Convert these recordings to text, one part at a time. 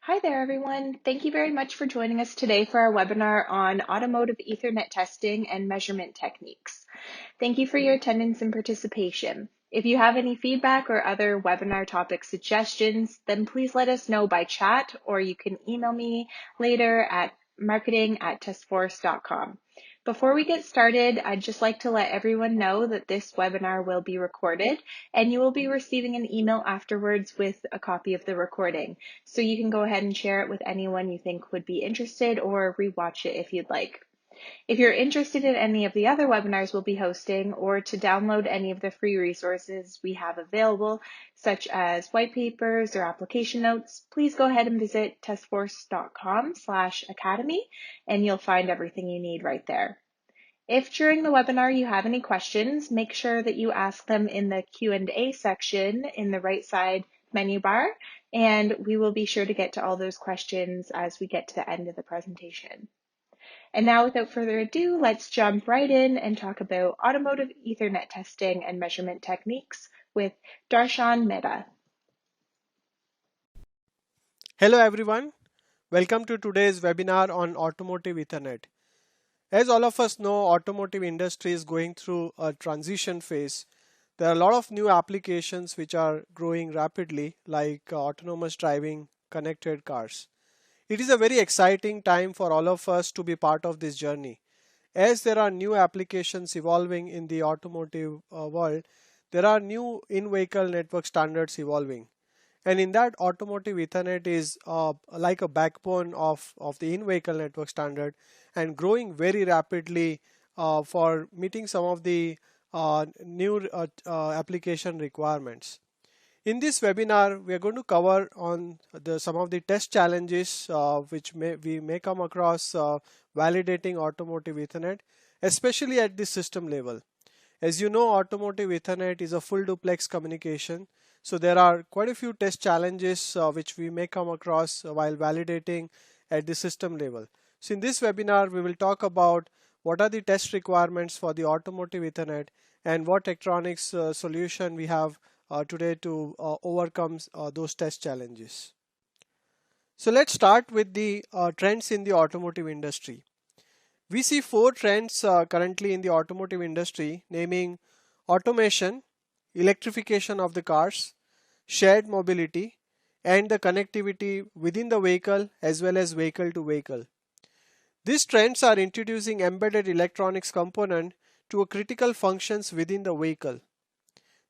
Hi there, everyone. Thank you very much for joining us today for our webinar on Automotive Ethernet Testing and Measurement Techniques. Thank you for your attendance and participation. If you have any feedback or other webinar topic suggestions, then please let us know by chat, or you can email me later at marketing@testforce.com. Before we get started, I'd just like to let everyone know that this webinar will be recorded and you will be receiving an email afterwards with a copy of the recording. So you can go ahead and share it with anyone you think would be interested or rewatch it if you'd like. If you're interested in any of the other webinars we'll be hosting or to download any of the free resources we have available, such as white papers or application notes, please go ahead and visit testforce.com/academy and you'll find everything you need right there. If during the webinar you have any questions, make sure that you ask them in the Q&A section in the right side menu bar, and we will be sure to get to all those questions as we get to the end of the presentation. And now, without further ado, let's jump right in and talk about automotive Ethernet testing and measurement techniques with Darshan Mehta. Hello everyone, welcome to today's webinar on Automotive Ethernet. As all of us know, automotive industry is going through a transition phase. There are a lot of new applications which are growing rapidly, like autonomous driving, connected cars. It is a very exciting time for all of us to be part of this journey. As there are new applications evolving in the automotive world, there are new in-vehicle network standards evolving. And in that, Automotive Ethernet is like a backbone of the in-vehicle network standard and growing very rapidly for meeting some of the new application requirements. In this webinar, we are going to cover on some of the test challenges which we may come across validating Automotive Ethernet, especially at the system level. As you know, Automotive Ethernet is a full duplex communication. So there are quite a few test challenges which we may come across while validating at the system level. So in this webinar, we will talk about what are the test requirements for the Automotive Ethernet and what Tektronix solution we have today to overcome those test challenges. So let's start with the trends in the automotive industry. We see four trends currently in the automotive industry, naming automation, electrification of the cars, shared mobility, and the connectivity within the vehicle as well as vehicle to vehicle. These trends are introducing embedded electronics component to a critical functions within the vehicle.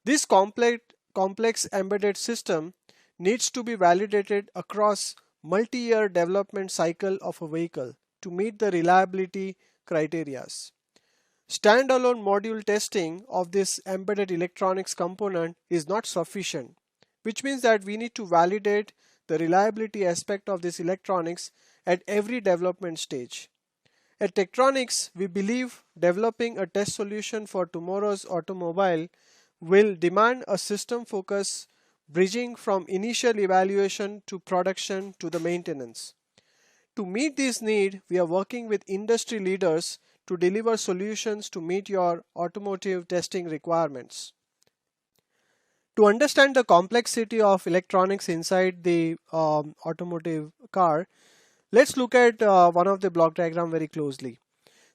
This complex embedded system needs to be validated across multi-year development cycle of a vehicle to meet the reliability criteria. Standalone module testing of this embedded electronics component is not sufficient, which means that we need to validate the reliability aspect of this electronics at every development stage. At Tektronix, we believe developing a test solution for tomorrow's automobile will demand a system focus bridging from initial evaluation to production to the maintenance. To meet this need, we are working with industry leaders to deliver solutions to meet your automotive testing requirements. To understand the complexity of electronics inside the automotive car, let's look at one of the block diagram very closely.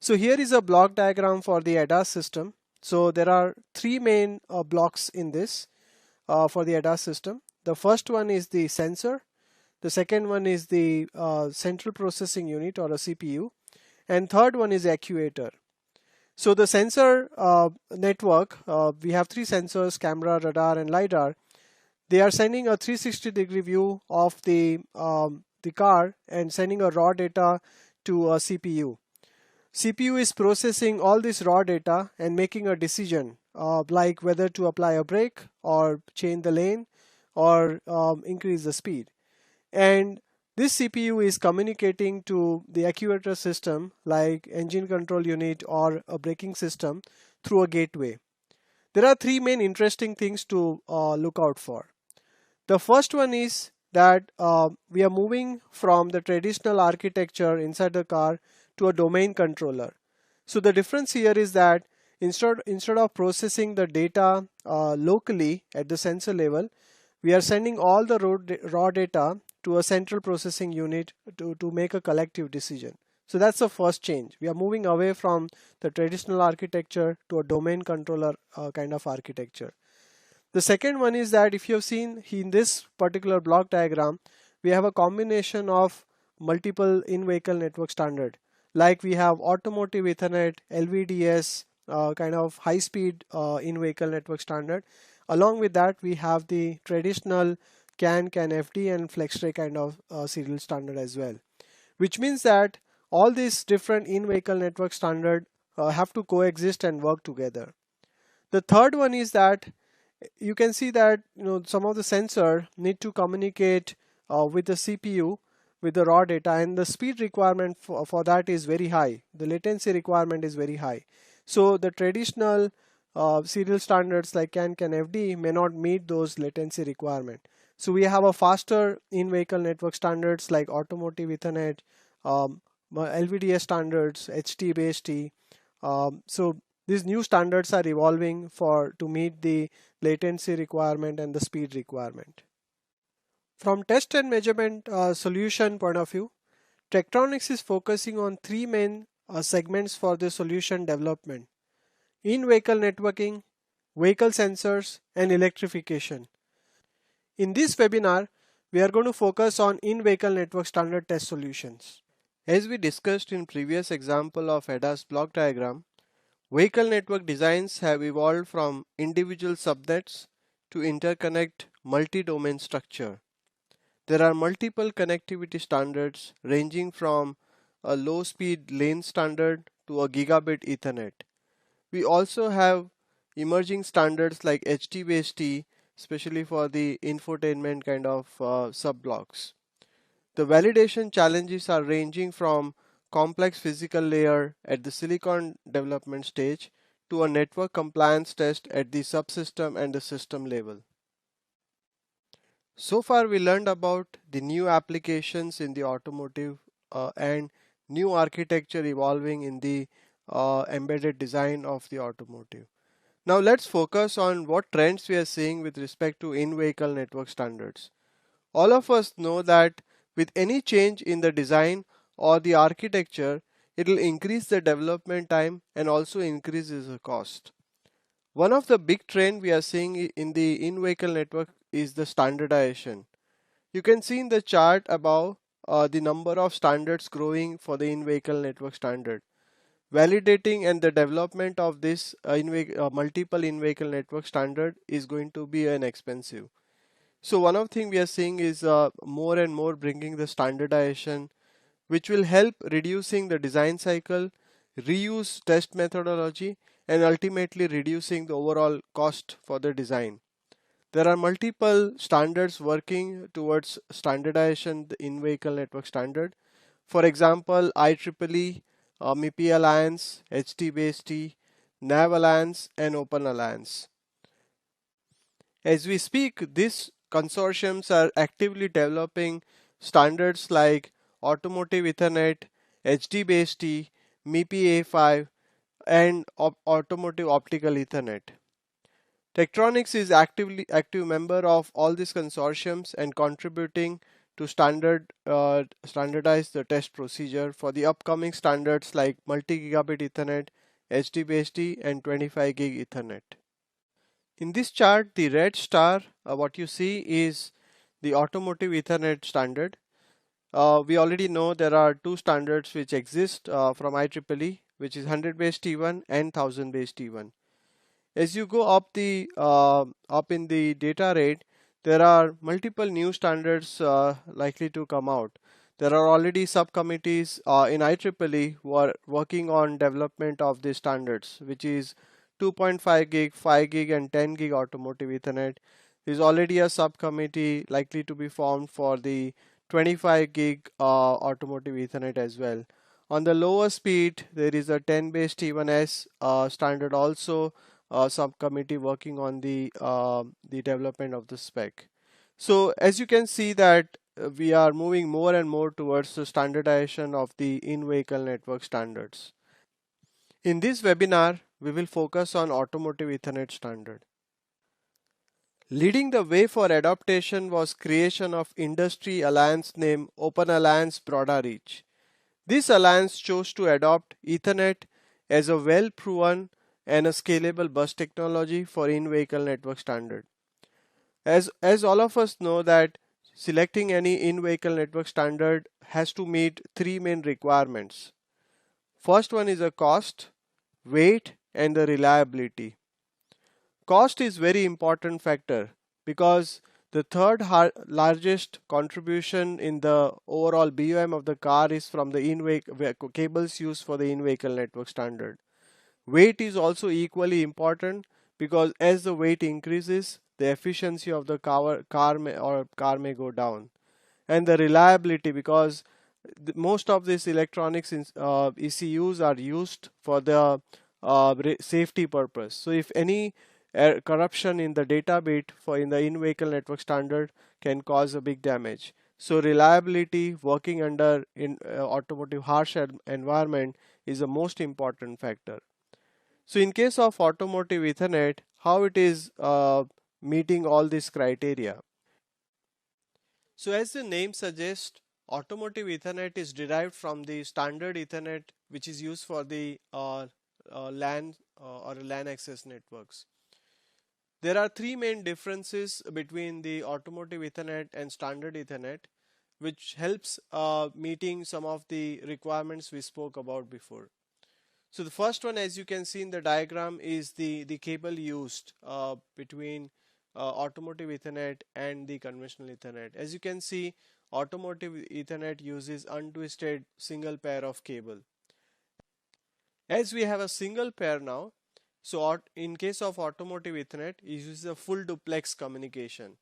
So here is a block diagram for the ADAS system. So there are three main blocks in this for the ADAS system. The first one is the sensor. The second one is the central processing unit or a CPU, and third one is actuator. So the sensor network, we have three sensors: camera, radar, and lidar. They are sending a 360-degree view of the car and sending a raw data to a CPU. CPU is processing all this raw data and making a decision like whether to apply a brake or change the lane or increase the speed. And this CPU is communicating to the actuator system like engine control unit or a braking system through a gateway. There are three main interesting things to look out for. The first one is that we are moving from the traditional architecture inside the car to a domain controller. So the difference here is that instead of processing the data locally at the sensor level, we are sending all the raw data to a central processing unit to make a collective decision. So that's the first change. We are moving away from the traditional architecture to a domain controller kind of architecture. The second one is that if you have seen in this particular block diagram, we have a combination of multiple in-vehicle network standard. Like we have Automotive Ethernet, LVDS, kind of high-speed in-vehicle network standard. Along with that, we have the traditional CAN FD, and FlexRay kind of serial standard as well. Which means that all these different in-vehicle network standard have to coexist and work together. The third one is that you can see that some of the sensor need to communicate with the CPU with the raw data, and the speed requirement for that is very high. The latency requirement is very high. So the traditional serial standards like CAN FD may not meet those latency requirement. So we have a faster in-vehicle network standards like Automotive Ethernet, LVDS standards, HT-BST. So these new standards are evolving to meet the latency requirement and the speed requirement. From test and measurement solution point of view, Tektronix is focusing on three main segments for the solution development: in-vehicle networking, vehicle sensors, and electrification. In this webinar, we are going to focus on in-vehicle network standard test solutions. As we discussed in previous example of ADAS block diagram, vehicle network designs have evolved from individual subnets to interconnect multi-domain structure. There are multiple connectivity standards ranging from a low-speed lane standard to a gigabit Ethernet. We also have emerging standards like HT-BST, especially for the infotainment kind of sub-blocks. The validation challenges are ranging from complex physical layer at the silicon development stage to a network compliance test at the subsystem and the system level. So far we learned about the new applications in the automotive and new architecture evolving in the embedded design of the automotive. Now let's focus on what trends we are seeing with respect to in-vehicle network standards. All of us know that with any change in the design or the architecture, it will increase the development time and also increases the cost. One of the big trend we are seeing in the in-vehicle network is the standardization. You can see in the chart above the number of standards growing for the in-vehicle network standard. Validating and the development of this multiple in-vehicle network standard is going to be an expensive. So one of the thing we are seeing is more and more bringing the standardization, which will help reducing the design cycle, reuse test methodology, and ultimately reducing the overall cost for the design. There are multiple standards working towards standardization in vehicle network standard. For example, IEEE, MIPI Alliance, HT-BST, NAV Alliance, and Open Alliance. As we speak, these consortiums are actively developing standards like Automotive Ethernet, HT-BST, MIPI A5, and Automotive Optical Ethernet. Tektronix is active member of all these consortiums and contributing to standardize the test procedure for the upcoming standards like multi-gigabit Ethernet, HT-BST, and 25 gig Ethernet. In this chart, the red star, what you see is the Automotive Ethernet standard. We already know there are two standards which exist from IEEE, which is 100 base T1 and 1000 base T1. As you go up in the data rate, there are multiple new standards likely to come out. There are already subcommittees in IEEE who are working on development of these standards, which is 2.5 gig, 5 gig, and 10 gig Automotive Ethernet. There is already a subcommittee likely to be formed for the 25 gig Automotive Ethernet as well. On the lower speed, there is a 10 base T1S standard also, subcommittee working on the development of the spec. So as you can see that we are moving more and more towards the standardization of the in-vehicle network standards. In this webinar, we will focus on Automotive Ethernet standard. Leading the way for adaptation was creation of industry alliance named Open Alliance Broader Reach. This alliance chose to adopt Ethernet as a well-proven and a scalable bus technology for in-vehicle network standard. As all of us know that selecting any in-vehicle network standard has to meet three main requirements. First one is a cost, weight, and the reliability. Cost is very important factor because the third largest contribution in the overall BOM of the car is from the in-vehicle cables used for the in-vehicle network standard. Weight is also equally important because as the weight increases, the efficiency of the car may go down, and the reliability because most of these electronics ECUs are used for the safety purpose. So if any corruption in the data bit for in the in-vehicle network standard can cause a big damage. So reliability working under in automotive harsh environment is the most important factor. So in case of automotive Ethernet, how it is meeting all these criteria? So as the name suggests, Automotive Ethernet is derived from the standard Ethernet which is used for the LAN or LAN access networks. There are three main differences between the Automotive Ethernet and standard Ethernet which helps meeting some of the requirements we spoke about before. So the first one, as you can see in the diagram, is the cable used between automotive Ethernet and the conventional Ethernet. As you can see, automotive Ethernet uses untwisted single pair of cable. As we have a single pair now, so in case of automotive Ethernet, it uses a full duplex communication,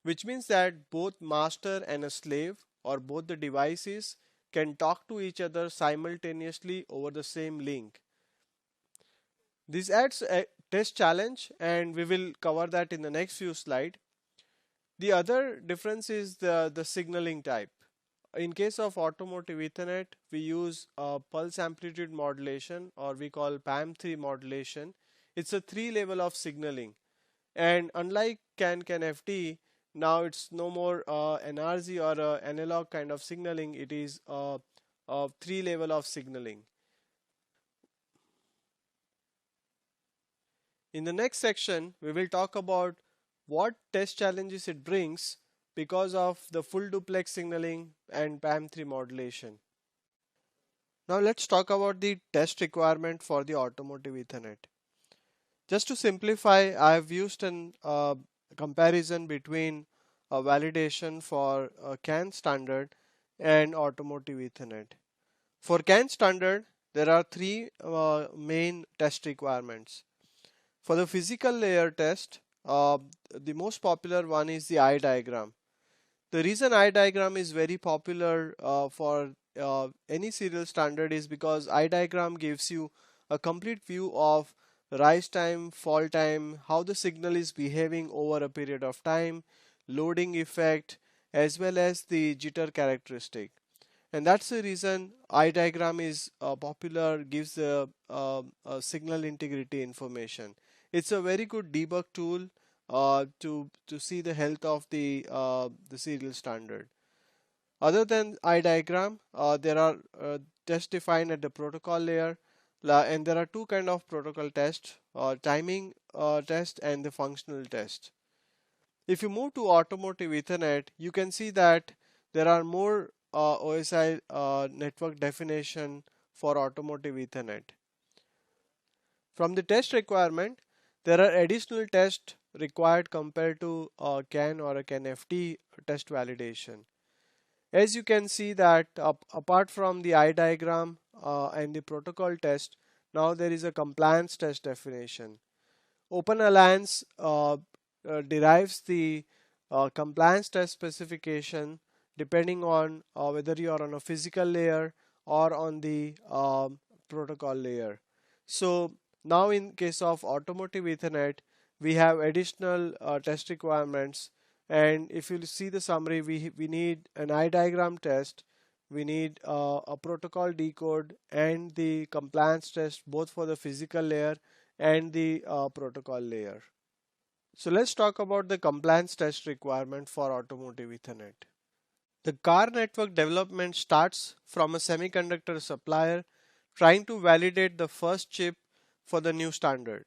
which means that both master and a slave or both the devices can talk to each other simultaneously over the same link. This adds a test challenge and we will cover that in the next few slides. The other difference is the signaling type. In case of automotive Ethernet, we use pulse amplitude modulation or we call PAM3 modulation. It's a three level of signaling, and unlike CAN FT, now it's no more NRZ or analog kind of signaling. It is a three level of signaling. In the next section, we will talk about what test challenges it brings because of the full duplex signaling and PAM3 modulation. Now let's talk about the test requirement for the automotive Ethernet. Just to simplify, I have used an comparison between a validation for a CAN standard and automotive Ethernet. For CAN standard, there are three main test requirements. For the physical layer test, the most popular one is the eye diagram. The reason eye diagram is very popular for any serial standard is because eye diagram gives you a complete view of rise time, fall time, how the signal is behaving over a period of time, loading effect, as well as the jitter characteristic. And that's the reason eye diagram is popular, gives the signal integrity information. It's a very good debug tool to see the health of the serial standard. Other than eye diagram, there are tests defined at the protocol layer, and there are two kind of protocol tests: timing test and the functional test. If you move to automotive Ethernet, you can see that there are more OSI network definition for automotive Ethernet. From the test requirement, there are additional tests required compared to CAN or a CAN FT test validation. As you can see that apart from the eye diagram and the protocol test, now there is a compliance test definition. Open Alliance derives the compliance test specification depending on whether you are on a physical layer or on the protocol layer. So now in case of automotive Ethernet, we have additional test requirements, and if you see the summary, we need an eye diagram test, we need a protocol decode and the compliance test both for the physical layer and the protocol layer. So let's talk about the compliance test requirement for Automotive Ethernet. The car network development starts from a semiconductor supplier trying to validate the first chip for the new standard.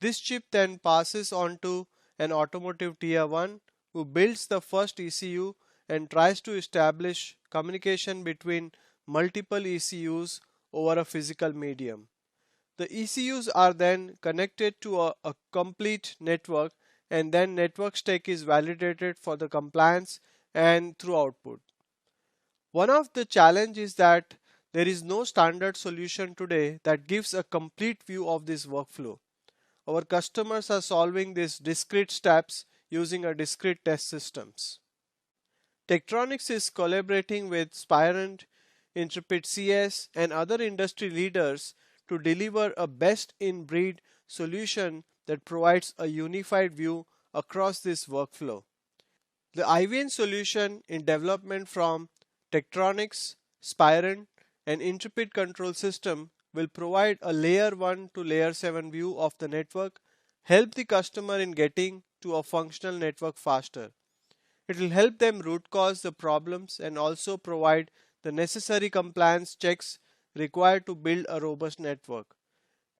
This chip then passes on to an automotive tier 1 who builds the first ECU and tries to establish communication between multiple ECUs over a physical medium. The ECUs are then connected to a complete network, and then network stack is validated for the compliance and through output. One of the challenge is that there is no standard solution today that gives a complete view of this workflow. Our customers are solving these discrete steps using a discrete test systems. Tektronix is collaborating with Spirent, Intrepid CS and other industry leaders to deliver a best-in-breed solution that provides a unified view across this workflow. The IVN solution in development from Tektronix, Spirent and Intrepid Control System will provide a layer 1 to layer 7 view of the network, help the customer in getting to a functional network faster. It will help them root cause the problems and also provide the necessary compliance checks required to build a robust network.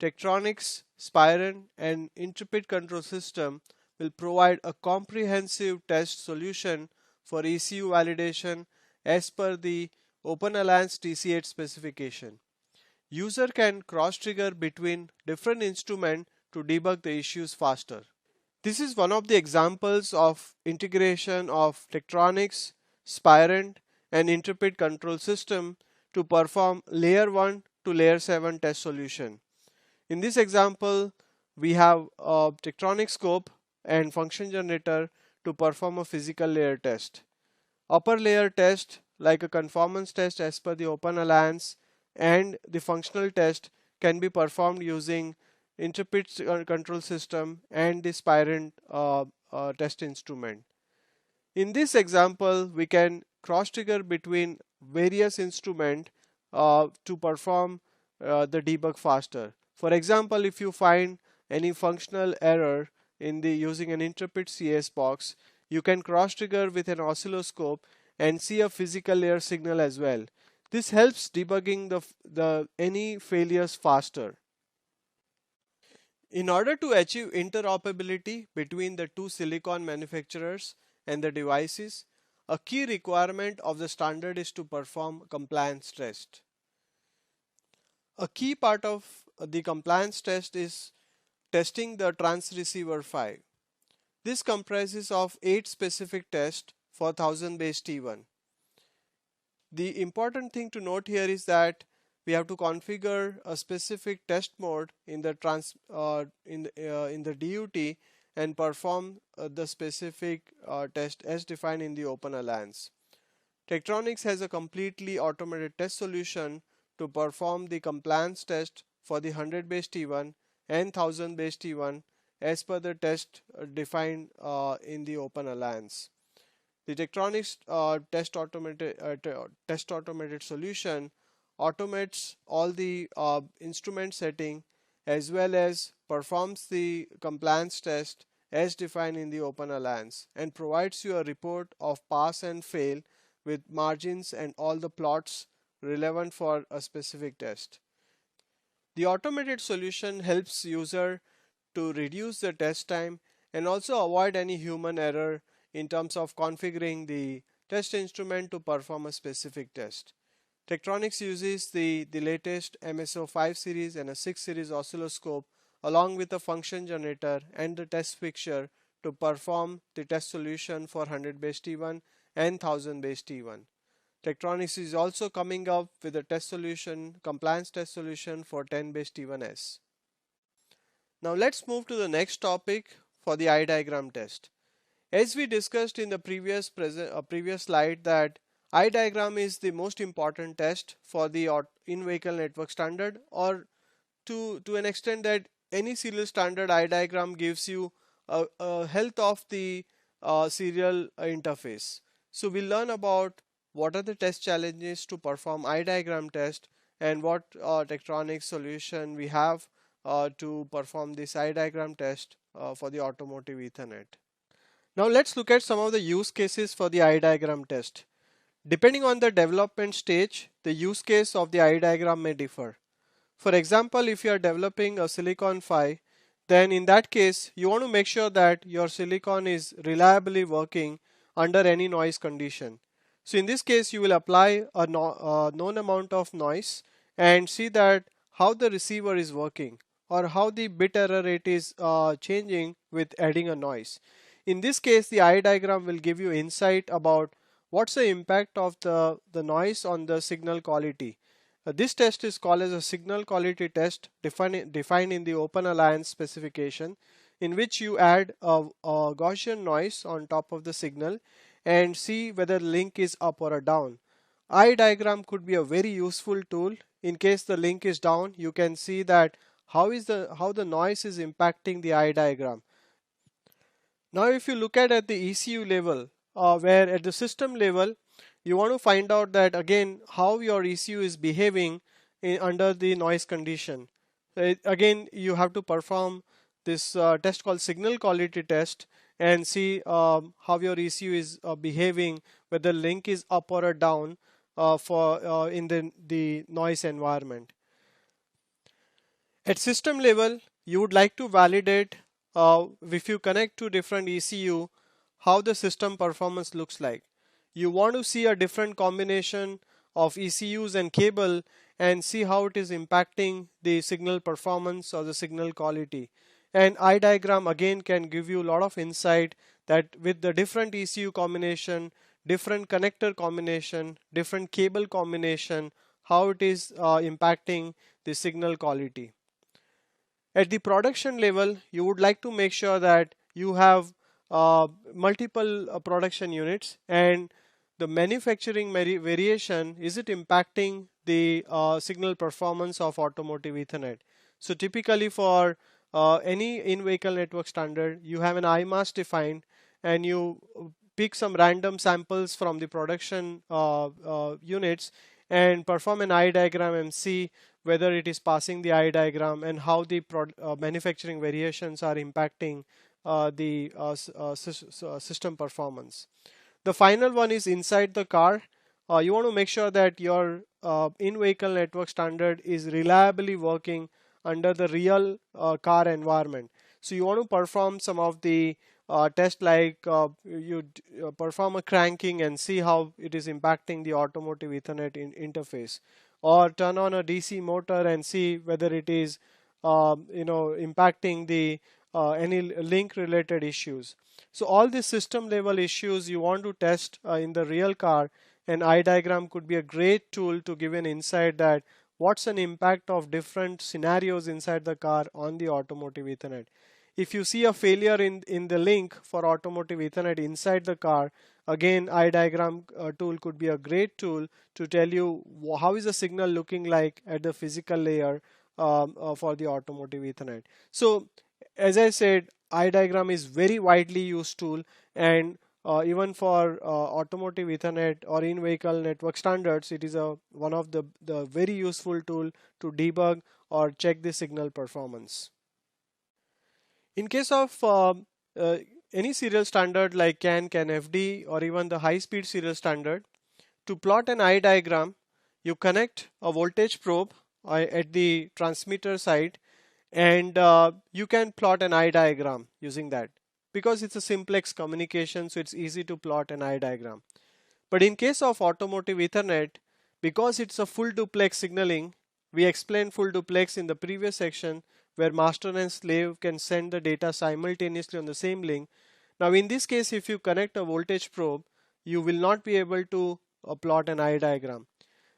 Tektronix, Spirent and Intrepid Control System will provide a comprehensive test solution for ECU validation as per the Open Alliance TC8 specification. User can cross-trigger between different instruments to debug the issues faster. This is one of the examples of integration of Tektronix, Spirent and Intrepid Control System to perform layer 1 to layer 7 test solution. In this example, we have a Tektronix scope and function generator to perform a physical layer test. Upper layer test like a conformance test as per the Open Alliance and the functional test can be performed using Intrepid control system and the Spirent test instrument. In this example, we can cross trigger between various instruments to perform the debug faster. For example, if you find any functional error in the using an Intrepid CS box, you can cross trigger with an oscilloscope and see a physical layer signal as well. This helps debugging the any failures faster. In order to achieve interoperability between the two silicon manufacturers and the devices, a key requirement of the standard is to perform compliance test. A key part of the compliance test is testing the transceiver 5. This comprises of 8 specific tests for 1000 base T1. The important thing to note here is that we have to configure a specific test mode in the DUT and perform the specific test as defined in the Open Alliance. Tektronix has a completely automated test solution to perform the compliance test for the 100 base T1 and 1000 base T1 as per the test defined in the Open Alliance. The Tektronix test automated solution automates all the instrument setting as well as performs the compliance test as defined in the Open Alliance and provides you a report of pass and fail with margins and all the plots relevant for a specific test. The automated solution helps user to reduce the test time and also avoid any human error in terms of configuring the test instrument to perform a specific test. Tektronix uses the latest MSO5 series and a 6 series oscilloscope along with a function generator and the test fixture to perform the test solution for 100 base T1 and 1000 base T1. Tektronix is also coming up with a test solution, compliance test solution for 10 base T1S. Now let's move to the next topic for the eye diagram test. As we discussed in the previous slide that eye diagram is the most important test for the in-vehicle network standard, or to an extent that any serial standard eye diagram gives you a health of the serial interface. So we'll learn about what are the test challenges to perform eye diagram test and what Tektronix solution we have to perform this eye diagram test for the Automotive Ethernet. Now let's look at some of the use cases for the eye diagram test. Depending on the development stage, the use case of the eye diagram may differ. For example, if you are developing a silicon PHY, then in that case, you want to make sure that your silicon is reliably working under any noise condition. So in this case, you will apply a known amount of noise and see that how the receiver is working or how the bit error rate is changing with adding a noise. In this case, the eye diagram will give you insight about what's the impact of the noise on the signal quality. This test is called as a signal quality test defined in the Open Alliance specification, in which you add a Gaussian noise on top of the signal and see whether the link is up or down. Eye diagram could be a very useful tool. In case the link is down, you can see that how the noise is impacting the eye diagram. Now if you look at the ECU level, where at the system level you want to find out that again how your ECU is behaving under the noise condition. Again you have to perform this test called signal quality test and see how your ECU is behaving, whether link is up or down in the noise environment. At system level, you would like to validate if you connect to different ECU, how the system performance looks like. You want to see a different combination of ECUs and cable and see how it is impacting the signal performance or the signal quality. And eye diagram again can give you a lot of insight that with the different ECU combination, different connector combination, different cable combination, how it is impacting the signal quality. At the production level, you would like to make sure that you have multiple production units and the manufacturing variation, is it impacting the signal performance of Automotive Ethernet? So typically for any in-vehicle network standard, you have an IMAS defined and you pick some random samples from the production units and perform an eye diagram and see whether it is passing the eye diagram and how the manufacturing variations are impacting the system performance. The final one is inside the car. You want to make sure that your in-vehicle network standard is reliably working under the real car environment. So you want to perform some of the tests like you perform a cranking and see how it is impacting the Automotive Ethernet interface, or turn on a DC motor and see whether it is impacting the any link related issues. So all these system level issues you want to test in the real car, and eye diagram could be a great tool to give an insight that what's an impact of different scenarios inside the car on the Automotive Ethernet. If you see a failure in the link for Automotive Ethernet inside the car, again eye diagram tool could be a great tool to tell you how is the signal looking like at the physical layer for the Automotive Ethernet. So as I said, eye diagram is very widely used tool, and even for Automotive Ethernet or in-vehicle network standards, it is one of the very useful tool to debug or check the signal performance. In case of any serial standard like CAN, CAN-FD, or even the high-speed serial standard, to plot an eye diagram, you connect a voltage probe at the transmitter side, and you can plot an eye diagram using that. Because it's a simplex communication, so it's easy to plot an eye diagram. But in case of Automotive Ethernet, because it's a full duplex signaling, we explained full duplex in the previous section, where master and slave can send the data simultaneously on the same link. Now in this case, if you connect a voltage probe, you will not be able to plot an eye diagram.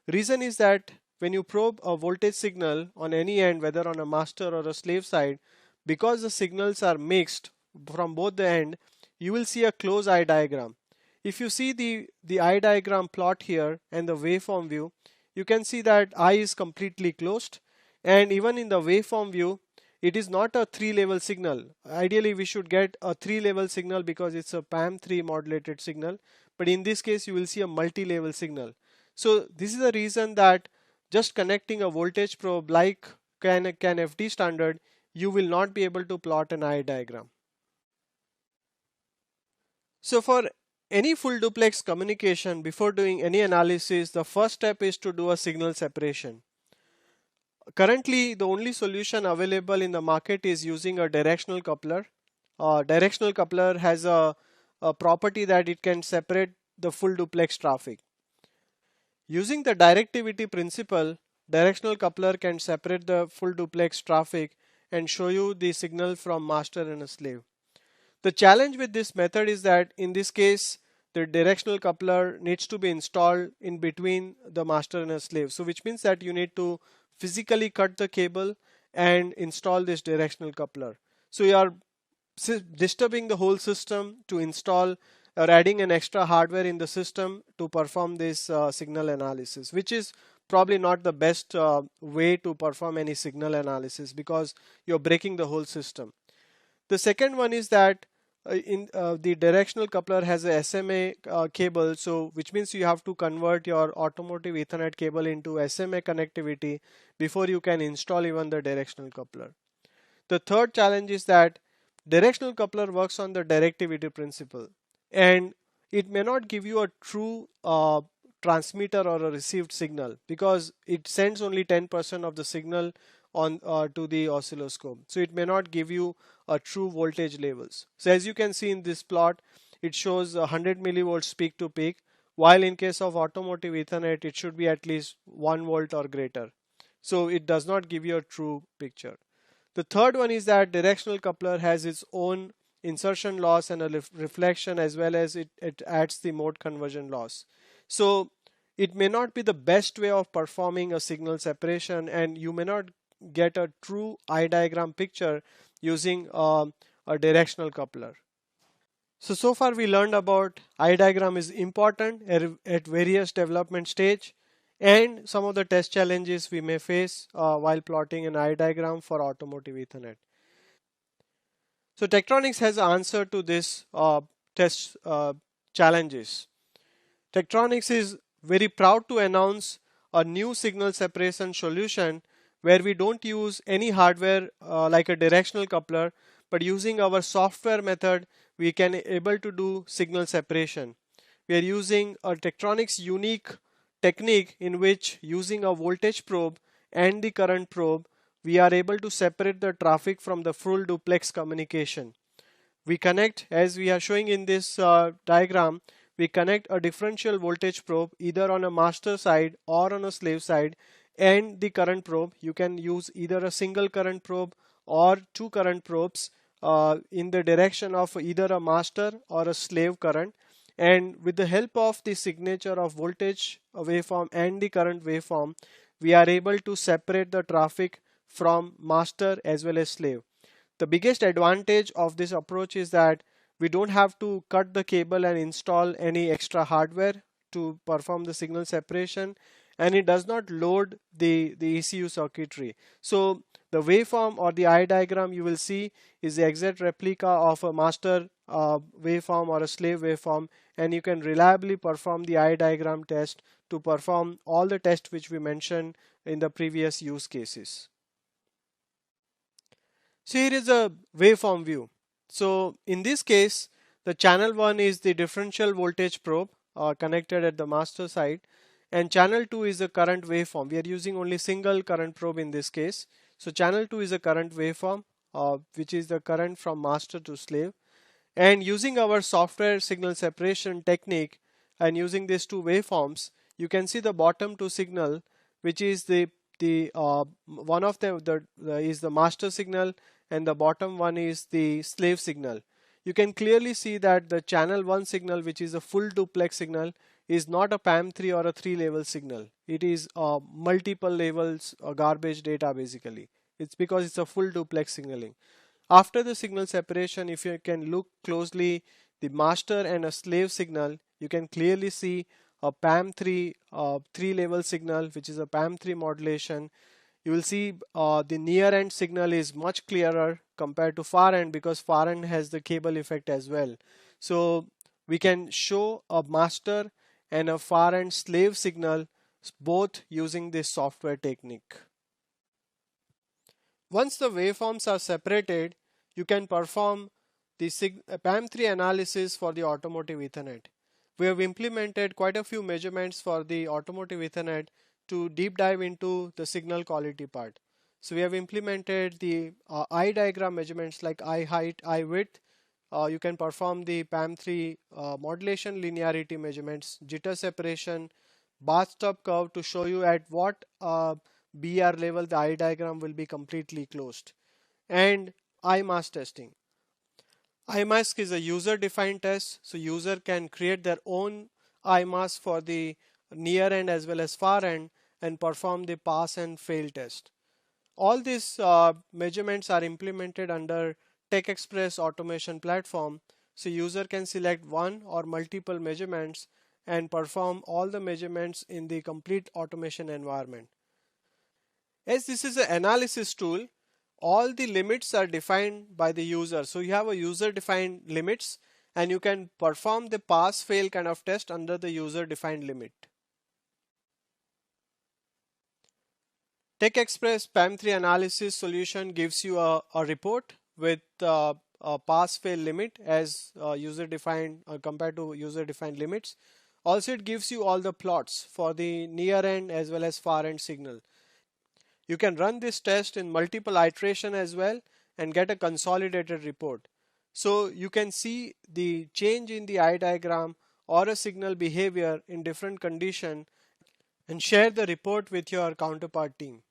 Reason is that when you probe a voltage signal on any end, whether on a master or a slave side, because the signals are mixed from both the end, you will see a closed eye diagram. If you see the eye diagram plot here and the waveform view, you can see that eye is completely closed, and even in the waveform view, it is not a 3-level signal. Ideally we should get a 3-level signal because it's a PAM3 modulated signal, but in this case you will see a multi-level signal. So this is the reason that just connecting a voltage probe like CAN-FD standard, you will not be able to plot an eye diagram. So for any full duplex communication, before doing any analysis, the first step is to do a signal separation. Currently, the only solution available in the market is using a directional coupler. Directional coupler has a property that it can separate the full duplex traffic. Using the directivity principle, directional coupler can separate the full duplex traffic and show you the signal from master and a slave. The challenge with this method is that in this case, the directional coupler needs to be installed in between the master and a slave. So which means that you need to physically cut the cable and install this directional coupler. So you are disturbing the whole system to install or adding an extra hardware in the system to perform this signal analysis, which is probably not the best way to perform any signal analysis because you're breaking the whole system. The second one is that in the directional coupler has a SMA cable, so which means you have to convert your automotive Ethernet cable into SMA connectivity before you can install even the directional coupler. The third challenge is that directional coupler works on the directivity principle, and it may not give you a true transmitter or a received signal because it sends only 10% of the signal on to the oscilloscope. So it may not give you a true voltage levels. So as you can see in this plot, it shows 100 millivolts peak to peak, while in case of automotive Ethernet, it should be at least 1 volt or greater. So it does not give you a true picture. The third one is that directional coupler has its own insertion loss and a reflection, as well as it adds the mode conversion loss. So it may not be the best way of performing a signal separation, and you may not get a true eye diagram picture using a directional coupler. So far we learned about eye diagram is important at various development stage and some of the test challenges we may face while plotting an eye diagram for automotive Ethernet. So Tektronix has an answer to this test challenges. Tektronix is very proud to announce a new signal separation solution where we don't use any hardware like a directional coupler, but using our software method we can able to do signal separation. We are using a Tektronix unique technique in which using a voltage probe and the current probe we are able to separate the traffic from the full duplex communication. We connect, as we are showing in this diagram, we connect a differential voltage probe either on a master side or on a slave side, and the current probe. You can use either a single current probe or two current probes in the direction of either a master or a slave current, and with the help of the signature of voltage waveform and the current waveform we are able to separate the traffic from master as well as slave. The biggest advantage of this approach is that we don't have to cut the cable and install any extra hardware to perform the signal separation, and it does not load the ECU circuitry. So the waveform or the eye diagram you will see is the exact replica of a master waveform or a slave waveform, and you can reliably perform the eye diagram test to perform all the tests which we mentioned in the previous use cases. So here is a waveform view. So in this case, the channel 1 is the differential voltage probe connected at the master side, and channel 2 is the current waveform. We are using only single current probe in this case. So channel 2 is a current waveform which is the current from master to slave, and using our software signal separation technique and using these two waveforms, you can see the bottom two signal, which is the one of them is the master signal and the bottom one is the slave signal. You can clearly see that the channel 1 signal, which is a full duplex signal, is not a PAM3 or a 3-level signal. It is multiple levels garbage data basically. It's because it's a full duplex signaling. After the signal separation, if you can look closely, the master and a slave signal, you can clearly see a PAM3 3-level signal, which is a PAM3 modulation. You will see the near end signal is much clearer compared to far end because far end has the cable effect as well. So we can show a master and a far end slave signal both using this software technique. Once the waveforms are separated, you can perform the PAM3 analysis for the Automotive Ethernet. We have implemented quite a few measurements for the Automotive Ethernet to deep dive into the signal quality part. So we have implemented the eye diagram measurements like eye height, eye width. You can perform the PAM3 modulation linearity measurements, jitter separation, bathtub curve to show you at what BR level the eye diagram will be completely closed, and eye mask testing. Eye mask is a user defined test, so user can create their own eye mask for the near end as well as far end and perform the pass and fail test. All these measurements are implemented under TechExpress automation platform, so user can select one or multiple measurements and perform all the measurements in the complete automation environment. As this is an analysis tool, all the limits are defined by the user. So you have a user defined limits and you can perform the pass fail kind of test under the user defined limit. TechExpress PAM3 analysis solution gives you a report with a pass fail limit as user defined compared to user defined limits. Also, it gives you all the plots for the near end as well as far end signal. You can run this test in multiple iteration as well and get a consolidated report. So you can see the change in the eye diagram or a signal behavior in different condition and share the report with your counterpart team.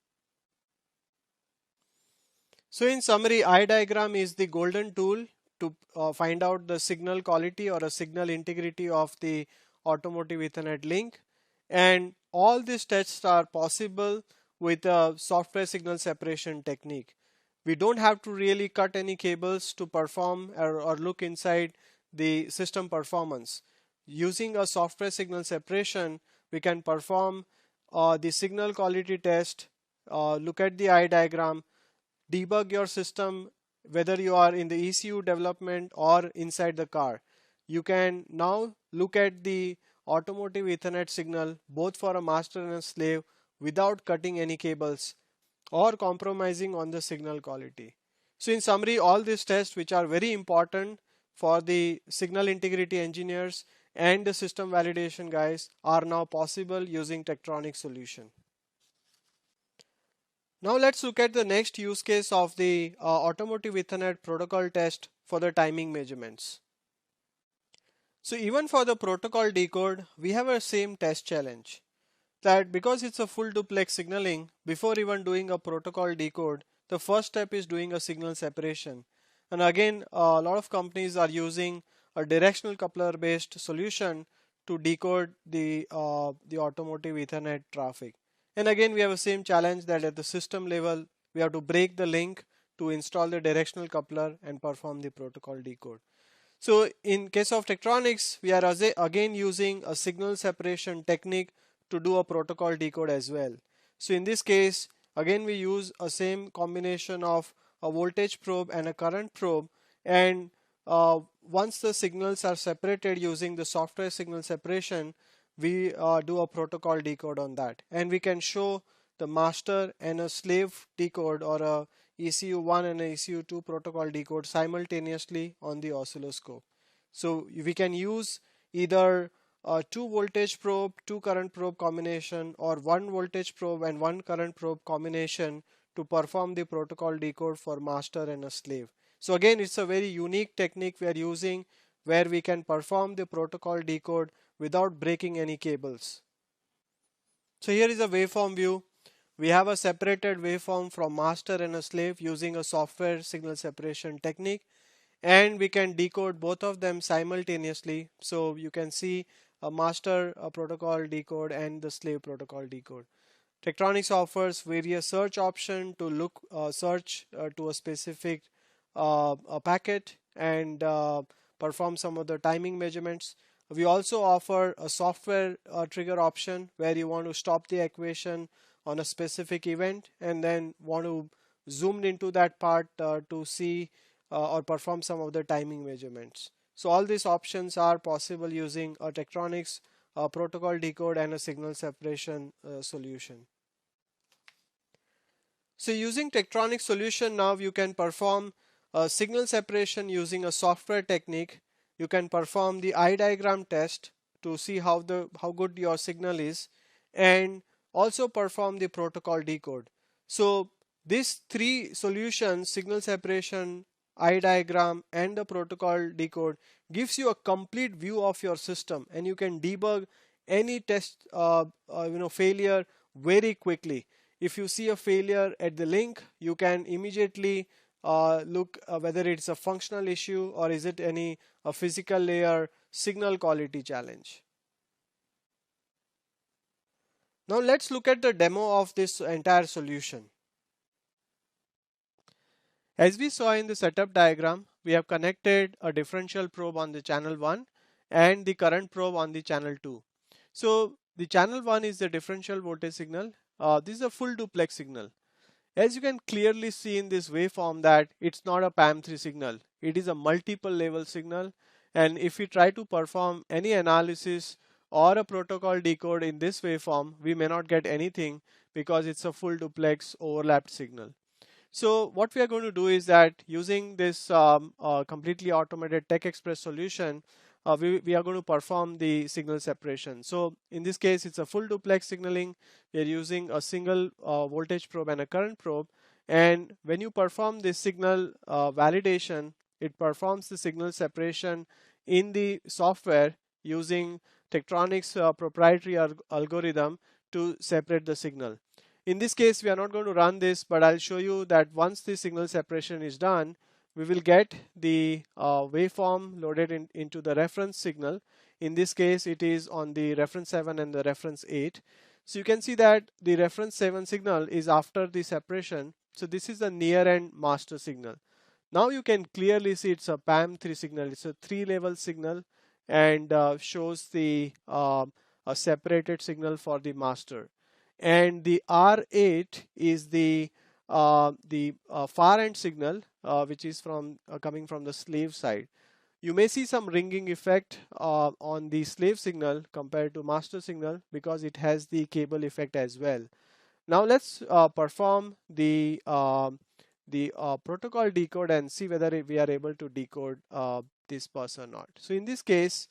So in summary, eye diagram is the golden tool to find out the signal quality or a signal integrity of the Automotive Ethernet link, and all these tests are possible with a software signal separation technique. We don't have to really cut any cables to perform or look inside the system performance. Using a software signal separation, we can perform the signal quality test, look at the eye diagram, debug your system whether you are in the ECU development or inside the car. You can now look at the Automotive Ethernet signal both for a master and a slave without cutting any cables or compromising on the signal quality. So in summary, all these tests which are very important for the signal integrity engineers and the system validation guys are now possible using Tektronix Solution. Now let's look at the next use case of the Automotive Ethernet protocol test for the timing measurements. So even for the protocol decode, we have a same test challenge, that because it's a full duplex signaling, before even doing a protocol decode, the first step is doing a signal separation. And again, a lot of companies are using a directional coupler based solution to decode the Automotive Ethernet traffic. And again, we have the same challenge that at the system level, we have to break the link to install the directional coupler and perform the protocol decode. So in case of Tektronix, we are again using a signal separation technique to do a protocol decode as well. So in this case, again we use a same combination of a voltage probe and a current probe, and once the signals are separated using the software signal separation, we do a protocol decode on that, and we can show the master and a slave decode or a ECU1 and ECU2 protocol decode simultaneously on the oscilloscope. So we can use either a 2 voltage probe, 2 current probe combination, or 1 voltage probe and 1 current probe combination to perform the protocol decode for master and a slave. So again, it's a very unique technique we are using where we can perform the protocol decode without breaking any cables. So here is a waveform view. We have a separated waveform from master and a slave using a software signal separation technique, and we can decode both of them simultaneously. So you can see a master protocol decode and the slave protocol decode. Tektronix offers various search options to look search to a specific a packet and perform some of the timing measurements. We also offer a software trigger option where you want to stop the equation on a specific event and then want to zoom into that part to see or perform some of the timing measurements. So all these options are possible using a Tektronix protocol decode and a signal separation solution. So using Tektronix Solution, now you can perform a signal separation using a software technique. You can perform the eye diagram test to see how good your signal is, and also perform the protocol decode. So these three solutions, signal separation, eye diagram, and the protocol decode, gives you a complete view of your system, and you can debug any test failure very quickly. If you see a failure at the link, you can immediately look whether it's a functional issue or is it any a physical layer signal quality challenge. Now let's look at the demo of this entire solution. As we saw in the setup diagram, we have connected a differential probe on the channel 1 and the current probe on the channel 2. So the channel 1 is the differential voltage signal. This is a full duplex signal. As you can clearly see in this waveform that it's not a PAM3 signal, it is a multiple level signal, and if we try to perform any analysis or a protocol decode in this waveform, we may not get anything because it's a full duplex overlapped signal. So what we are going to do is that using this completely automated Tech Express solution, we are going to perform the signal separation. So in this case, it's a full duplex signaling. We are using a single voltage probe and a current probe. And when you perform this signal validation, it performs the signal separation in the software using Tektronix proprietary algorithm to separate the signal. In this case, we are not going to run this, but I'll show you that once the signal separation is done, we will get the waveform loaded into the reference signal. In this case, it is on the reference 7 and the reference 8. So you can see that the reference 7 signal is after the separation. So this is the near end master signal. Now you can clearly see it's a PAM3 signal. It's a 3-level signal and shows the a separated signal for the master. And the R8 is the far end signal, which is from coming from the slave side. You may see some ringing effect on the slave signal compared to master signal because it has the cable effect as well. Now let's perform the protocol decode and see whether we are able to decode this bus or not. So in this case,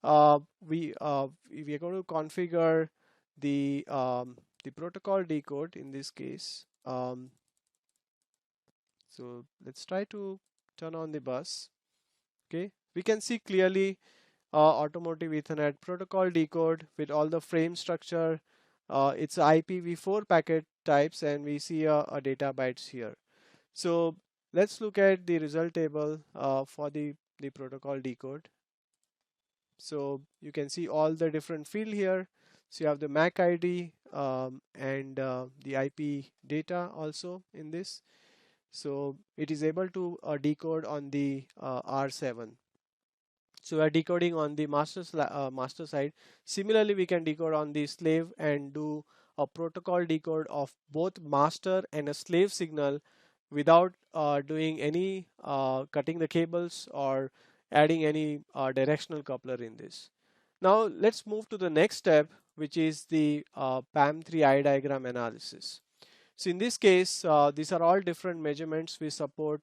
we are going to configure the protocol decode in this case. So let's try to turn on the bus. Okay, we can see clearly Automotive Ethernet protocol decode with all the frame structure. It's IPv4 packet types, and we see a data bytes here. So let's look at the result table for the protocol decode. So you can see all the different field here. So you have the MAC ID and the IP data also in this. So it is able to decode on the R7. So we are decoding on the master side. Similarly, we can decode on the slave and do a protocol decode of both master and a slave signal without doing any cutting the cables or adding any directional coupler in this. Now let's move to the next step, which is the PAM3 eye diagram analysis. So in this case, these are all different measurements we support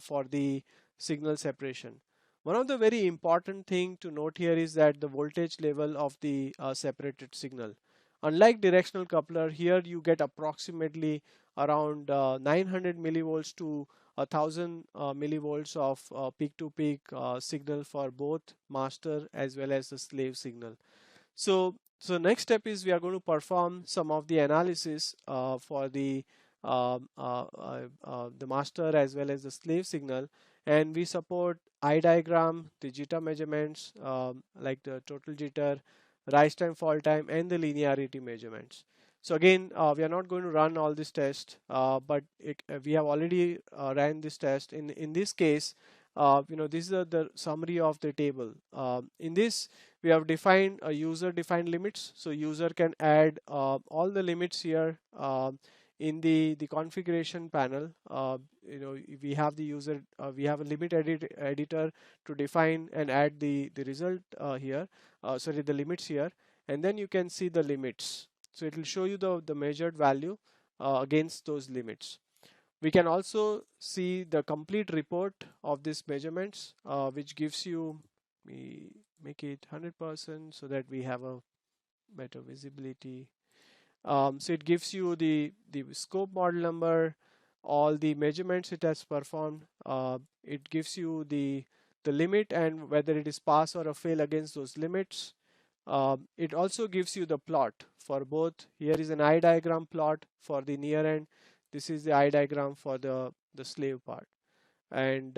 for the signal separation. One of the very important thing to note here is that the voltage level of the separated signal. Unlike directional coupler, here you get approximately around 900 millivolts to 1000 millivolts of peak-to-peak signal for both master as well as the slave signal. So next step is we are going to perform some of the analysis for the master as well as the slave signal, and we support eye diagram, the jitter measurements like the total jitter, rise time, fall time, and the linearity measurements. So again, we are not going to run all this test, but we have already ran this test. In this case, this is the summary of the table. In this, we have defined a user defined limits. So user can add all the limits here in the configuration panel. We have the user, we have a limit editor to define and add the result here. Sorry, the limits here, and then you can see the limits. So it will show you the measured value against those limits. We can also see the complete report of these measurements, which gives you, we make it 100% so that we have a better visibility. So it gives you the scope model number, all the measurements it has performed. It gives you the limit and whether it is pass or a fail against those limits. It also gives you the plot for both. Here is an eye diagram plot for the near end. This is the eye diagram for the slave part. And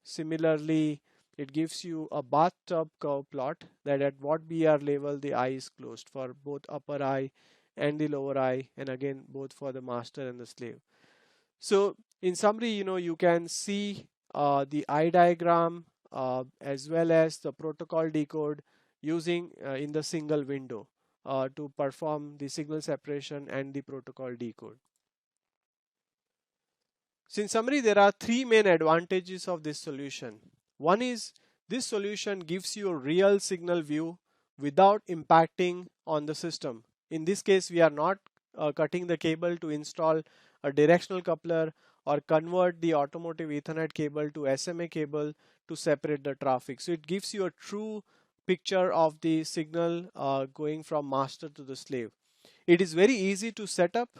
similarly, it gives you a bathtub curve plot that at what BR level the eye is closed for both upper eye and the lower eye, and again both for the master and the slave. So in summary, you can see the eye diagram as well as the protocol decode using in the single window to perform the signal separation and the protocol decode. So in summary, there are three main advantages of this solution. One is this solution gives you a real signal view without impacting on the system. In this case, we are not cutting the cable to install a directional coupler or convert the automotive Ethernet cable to SMA cable to separate the traffic. So it gives you a true picture of the signal going from master to the slave. It is very easy to set up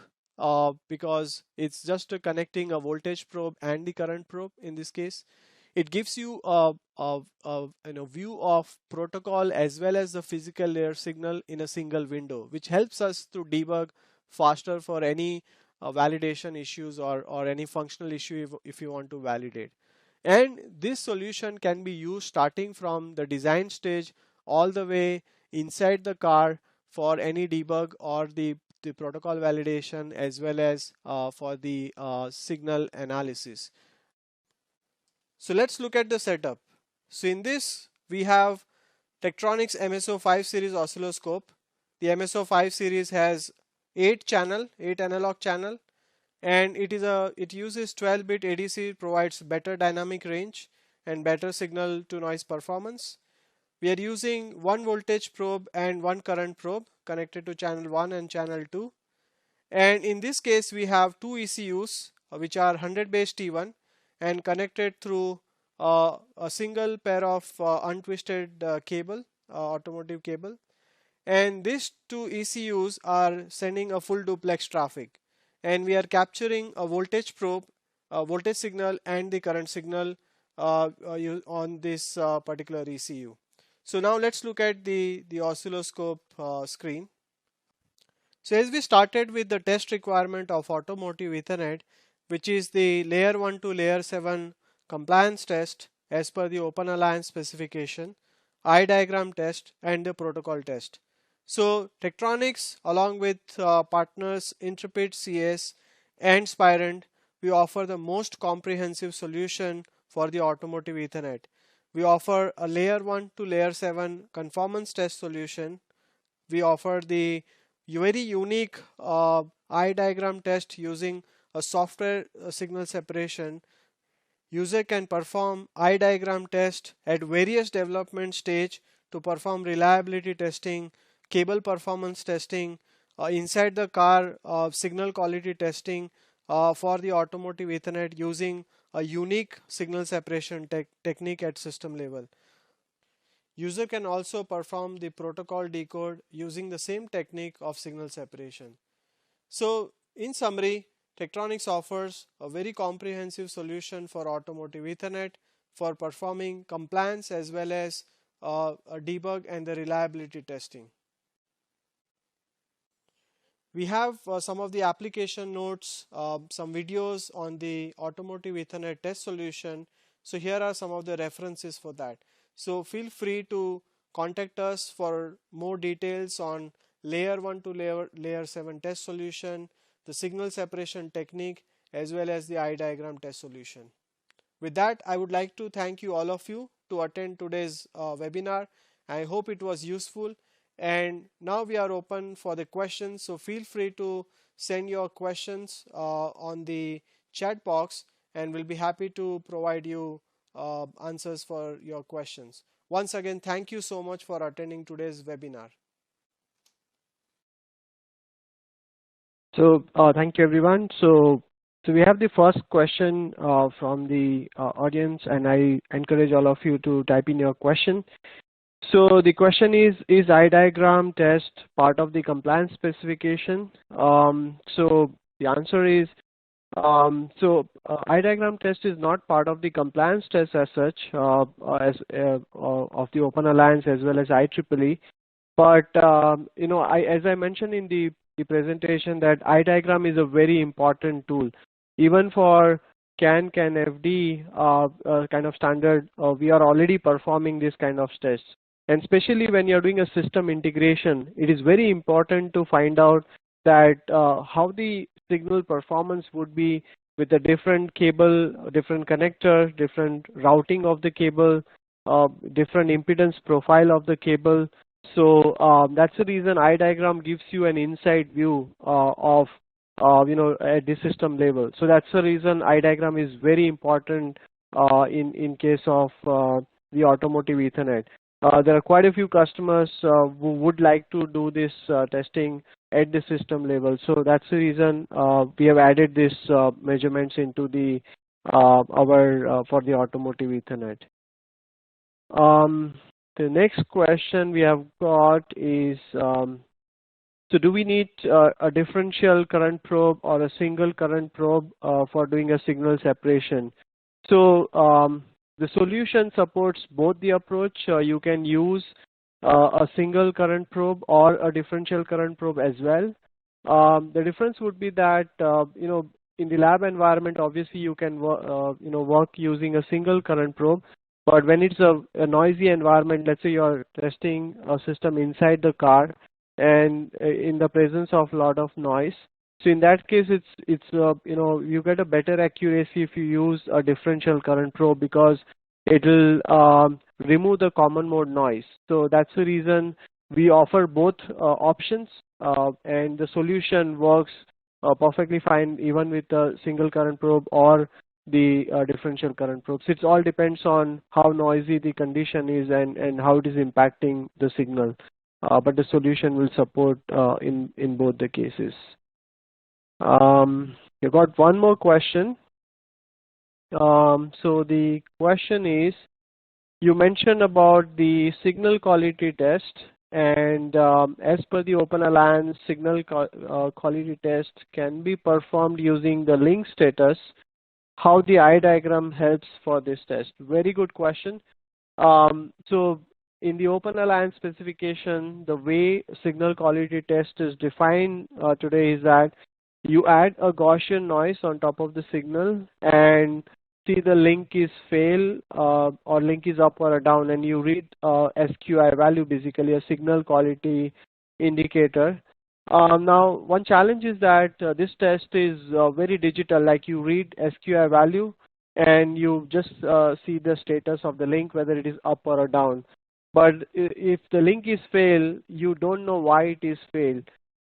because it's just connecting a voltage probe and the current probe in this case. It gives you a view of protocol as well as the physical layer signal in a single window, which helps us to debug faster for any validation issues or any functional issue if you want to validate. And this solution can be used starting from the design stage all the way inside the car for any debug or the protocol validation as well as for the signal analysis. So let's look at the setup. So in this we have Tektronix MSO5 series oscilloscope. The MSO5 series has 8 analog channel, and it uses 12-bit ADC, provides better dynamic range and better signal to noise performance. We are using one voltage probe and one current probe connected to channel 1 and channel 2. And in this case we have two ECUs which are 100 base T1 and connected through a single pair of untwisted cable, automotive cable, and these two ECUs are sending a full duplex traffic, and we are capturing a voltage probe, voltage signal and the current signal on this particular ECU. So now let's look at the oscilloscope screen. So as we started with the test requirement of Automotive Ethernet, which is the layer 1 to layer 7 compliance test as per the Open Alliance specification, eye diagram test and the protocol test. So Tektronix along with partners Intrepid CS and Spirent, we offer the most comprehensive solution for the Automotive Ethernet. We offer a layer 1 to layer 7 conformance test solution. We offer the very unique eye diagram test using a software signal separation. User can perform eye diagram test at various development stage to perform reliability testing, cable performance testing, inside the car signal quality testing for the Automotive Ethernet using a unique signal separation technique at system level. User can also perform the protocol decode using the same technique of signal separation. So in summary, Tektronix offers a very comprehensive solution for Automotive Ethernet for performing compliance as well as a debug and the reliability testing. We have some of the application notes, some videos on the Automotive Ethernet test solution. So here are some of the references for that. So feel free to contact us for more details on layer 1 to layer 7 test solution, the signal separation technique as well as the eye diagram test solution. With that, I would like to thank you all of you to attend today's webinar. I hope it was useful, and now we are open for the questions, so feel free to send your questions on the chat box and we'll be happy to provide you answers for your questions. Once again, thank you so much for attending today's webinar. So thank you everyone. So So we have the first question from the audience, and I encourage all of you to type in your question. So the question is eye diagram test part of the compliance specification? So the answer is, eye diagram test is not part of the compliance test as such, of the Open Alliance as well as IEEE. But as I mentioned in the presentation, that eye diagram is a very important tool. Even for CAN FD kind of standard, we are already performing this kind of tests. And especially when you're doing a system integration, it is very important to find out that how the signal performance would be with a different cable, different connector, different routing of the cable, different impedance profile of the cable. So that's the reason eye diagram gives you an inside view of at the system level. So that's the reason eye diagram is very important in case of the automotive Ethernet. There are quite a few customers who would like to do this testing at the system level. So that's the reason we have added this measurements into the for the automotive Ethernet. The next question we have got is, so do we need a differential current probe or a single current probe for doing a signal separation? So the solution supports both the approach. You can use a single current probe or a differential current probe as well. The difference would be that in the lab environment, obviously you can work using a single current probe. But when it's a noisy environment, let's say you're testing a system inside the car and in the presence of a lot of noise, so in that case, you get a better accuracy if you use a differential current probe, because it will remove the common mode noise. So that's the reason we offer both options, and the solution works perfectly fine even with a single current probe or the differential current probes. It all depends on how noisy the condition is and how it is impacting the signal. But the solution will support in both the cases. You got one more question. So the question is, you mentioned about the signal quality test, and as per the Open Alliance, signal quality test can be performed using the link status. How the eye diagram helps for this test? Very good question. So in the Open Alliance specification, the way signal quality test is defined today is that you add a Gaussian noise on top of the signal and see the link is fail or link is up or down, and you read SQI value, basically a signal quality indicator. Now, one challenge is that this test is very digital, like you read SQI value and you just see the status of the link, whether it is up or down. But if the link is fail, you don't know why it is failed.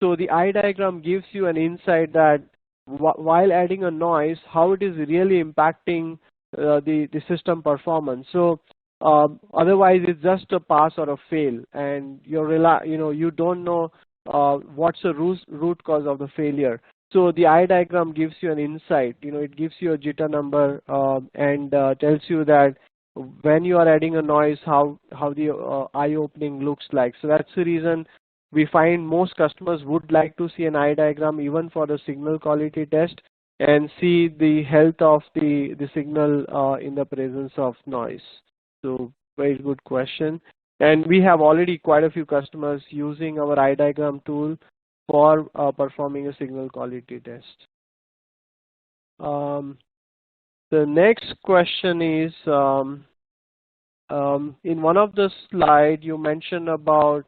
So the eye diagram gives you an insight that while adding a noise, how it is really impacting the system performance. So otherwise it's just a pass or a fail, and you don't know what's the root cause of the failure. So the eye diagram gives you an insight. It gives you a jitter number and tells you that when you are adding a noise, how the eye opening looks like. So that's the reason we find most customers would like to see an eye diagram even for the signal quality test and see the health of the signal in the presence of noise. So very good question. And we have already quite a few customers using our eye diagram tool for performing a signal quality test. The next question is, in one of the slides you mentioned about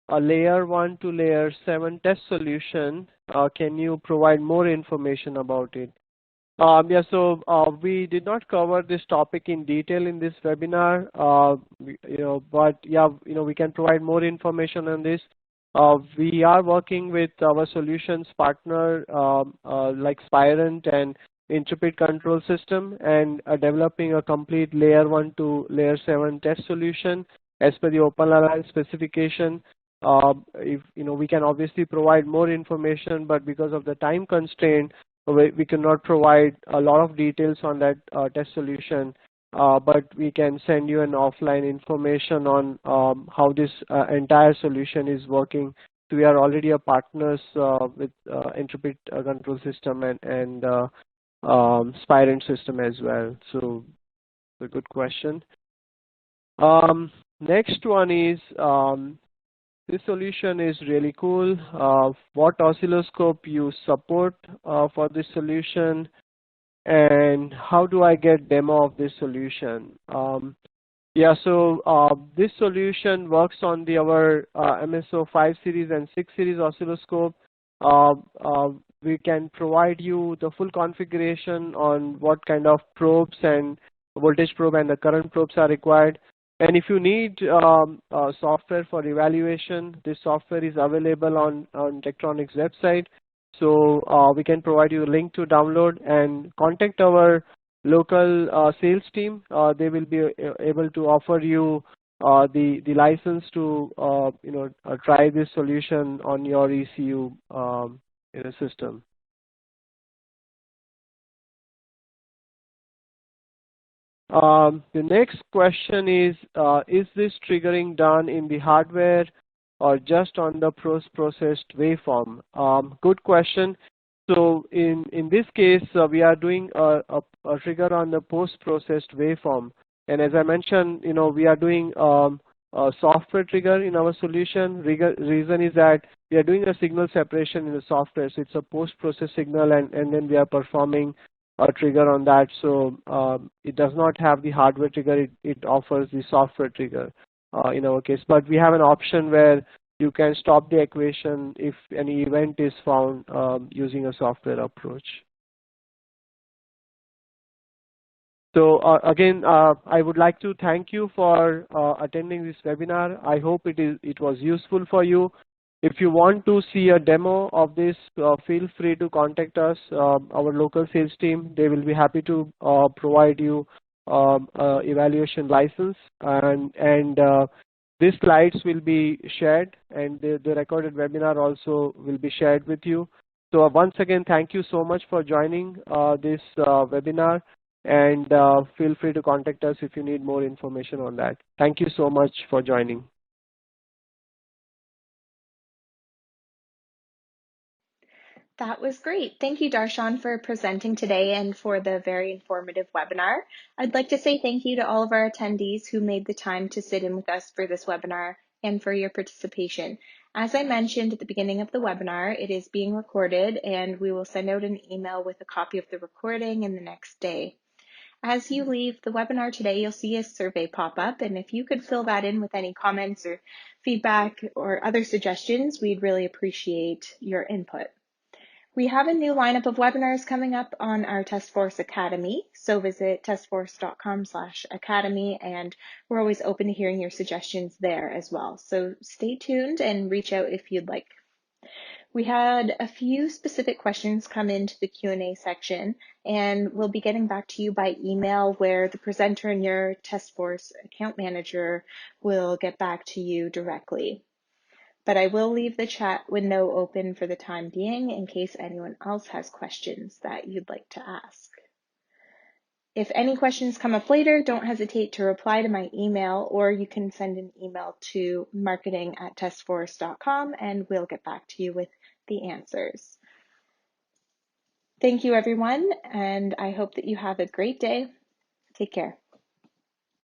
a layer 1 to layer 7 test solution. Can you provide more information about it? Yeah, so we did not cover this topic in detail in this webinar, but yeah, we can provide more information on this. We are working with our solutions partner like Spirent and Intrepid Control System, and developing a complete layer 1 to layer 7 test solution as per the Open Alliance specification. If we can obviously provide more information, but because of the time constraint, we cannot provide a lot of details on that test solution, but we can send you an offline information on how this entire solution is working. So we are already a partners with Intrepid Control System and Spirent system as well. So a good question. Next one is this solution is really cool. What oscilloscope you support for this solution, and how do I get demo of this solution? Yeah, so this solution works on our MSO 5 series and 6 series oscilloscope. We can provide you the full configuration on what kind of probes and voltage probe and the current probes are required. And if you need software for evaluation, this software is available on Tektronix website. So we can provide you a link to download and contact our local sales team. They will be able to offer you the license to try this solution on your ECU system. The next question is this triggering done in the hardware or just on the post-processed waveform? Good question. So in this case, we are doing a trigger on the post-processed waveform. And as I mentioned, we are doing a software trigger in our solution. Reason is that we are doing a signal separation in the software. So it's a post-process signal, and then we are performing a trigger on that. So it does not have the hardware trigger. It offers the software trigger in our case. But we have an option where you can stop the equation if any event is found using a software approach. So again, I would like to thank you for attending this webinar. I hope it was useful for you. If you want to see a demo of this, feel free to contact us, our local sales team. They will be happy to provide you evaluation license, and these slides will be shared, and the recorded webinar also will be shared with you. So once again, thank you so much for joining this webinar, and feel free to contact us if you need more information on that. Thank you so much for joining. That was great. Thank you, Darshan, for presenting today and for the very informative webinar. I'd like to say thank you to all of our attendees who made the time to sit in with us for this webinar and for your participation. As I mentioned at the beginning of the webinar, it is being recorded, and we will send out an email with a copy of the recording in the next day. As you leave the webinar today, you'll see a survey pop up, and if you could fill that in with any comments or feedback or other suggestions, we'd really appreciate your input. We have a new lineup of webinars coming up on our TestForce Academy, so visit testforce.com/academy, and we're always open to hearing your suggestions there as well. So stay tuned and reach out if you'd like. We had a few specific questions come into the Q&A section, and we'll be getting back to you by email, where the presenter and your TestForce account manager will get back to you directly. But I will leave the chat window open for the time being in case anyone else has questions that you'd like to ask. If any questions come up later, don't hesitate to reply to my email, or you can send an email to marketing@testforce.com and we'll get back to you with the answers. Thank you, everyone, and I hope that you have a great day. Take care.